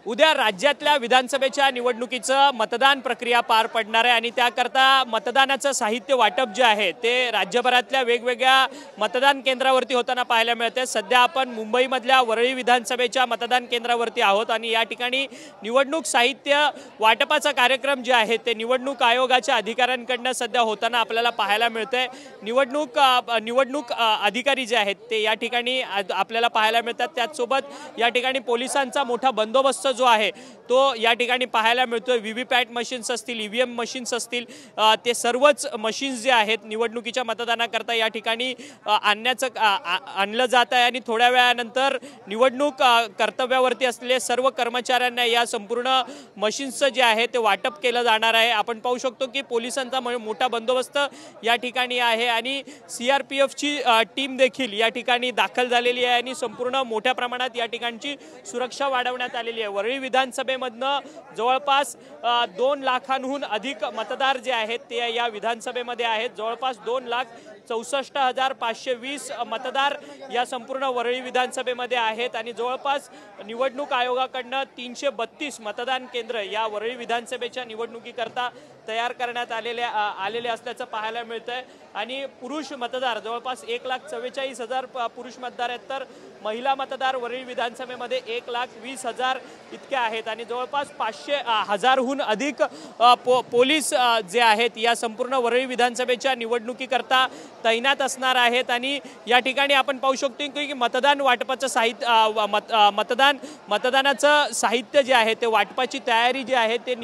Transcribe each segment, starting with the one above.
उद्या राज्यातल्या विधानसभेच्या निवडणुकीचं मतदान प्रक्रिया पार पडणार आहे आणि त्याकरता मतदानाचं साहित्य वाटप जे आहे ते राज्यभरातल्या वेगवेगळ्या मतदान केंद्रावरती होताना पाहायला मिळते। सध्या आपण मुंबईमधल्या वरळी विधानसभेच्या मतदान केंद्रावरती आहोत आणि या ठिकाणी निवडणूक साहित्य वाटपाचा कार्यक्रम जे आहे ते निवडणूक आयोगाच्या अधिकाऱ्यांकडून सध्या होताना आपल्याला पाहायला मिळते। निवडणूक अधिकारी जे आहेत ते या ठिकाणी आपल्याला पाहायला मिळतात। त्याचसोबत या ठिकाणी पोलिसांचा मोठा बंदोबस्त जो आहे तो या ठिकाणी पाहायला मिळतोय। व्हीव्हीपॅट मशीन्स असतील, ईव्हीएम मशीन्स असतील, ते सर्वच मशीन्स जे आहेत निवडणुकीच्या मतदानाकरता या ठिकाणी आणलं जात आहे आणि थोड्या वेळानंतर निवडणूक कर्तव्यावरती असलेले सर्व कर्मचाऱ्यांना या संपूर्ण मशीन्सचं जे आहे ते वाटप केलं जाणार आहे। आपण पाहू शकतो की पोलिसांचा मोठा बंदोबस्त या ठिकाणी आहे आणि सीआरपीएफची टीम देखील या ठिकाणी दाखल झालेली आहे आणि संपूर्ण मोठ्या प्रमाणात या ठिकाणची सुरक्षा वाढवण्यात आलेली आहे। वरळी विधानसभेमधनं जवळपास 2 लाखांहून अधिक मतदार जे आहेत ते या विधानसभेमध्ये आहेत। जवळपास 2,64,520 मतदार या संपूर्ण वरळी विधानसभेमध्ये आहेत आणि जवळपास निवडणूक आयोगाकडनं 332 मतदान केंद्र या वरळी विधानसभेच्या निवडणुकीकरता तयार करण्यात आलेले असल्याचं पाहायला मिळतंय आणि पुरुष मतदार जवळपास 1,44,000 पुरुष मतदार आहेत, तर महिला मतदार वरळी विधानसभेमध्ये 1,20,000 इतके आहेत आणि जवळपास 500,000हून अधिक पोलीस जे आहेत या संपूर्ण वरळी विधानसभेच्या निवडणुकीकरता तैनात असणार आहेत। आणि या ठिकाणी आपण पाहू शकतो की मतदान वाटपाचं साहित्य मतदानाचं साहित्य जे आहे ते वाटपाची तयारी जी आहे ते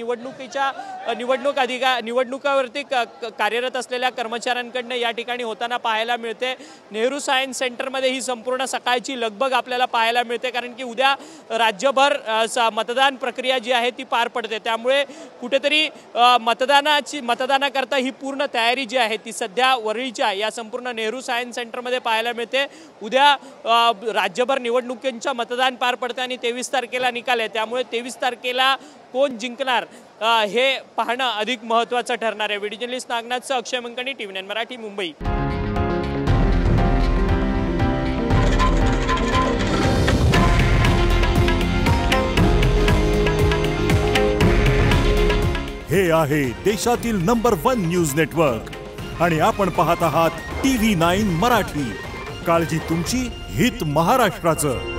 निवडणुकावरती कार्यरत असलेल्या कर्मचाऱ्यांकडून या ठिकाणी होताना पाहायला मिळते। नेहरू सायन्स सेंटरमध्ये ही संपूर्ण सकाळची लगबग आपल्याला पाहायला मिळते, कारण की उद्या राज्यभर मतदान प्रक्रिया जी आहे ती पार पडते। त्यामुळे कुठेतरी मतदानाकरता ही पूर्ण तयारी जी आहे ती सध्या वरळीच्या या संपूर्ण नेहरू सायन्स सेंटरमध्ये पाहायला मिळते। उद्या राज्यभर निवडणुकींचं मतदान पार पडते आणि 23 तारखेला निकाल आहे, त्यामुळे 23 तारखेला कोण जिंकणार हे पाहणं अधिक महत्त्वाचं ठरणार आहे। व्हिडिओ जर्नलिस्ट नागनाथचं अक्षय मंकणी, TV9 मराठी, मुंबई। हे आहे देशातील नंबर 1 न्यूज नेटवर्क आणि आपण पाहत आहात TV9 मराठी। काळजी तुमची, हित महाराष्ट्राचं।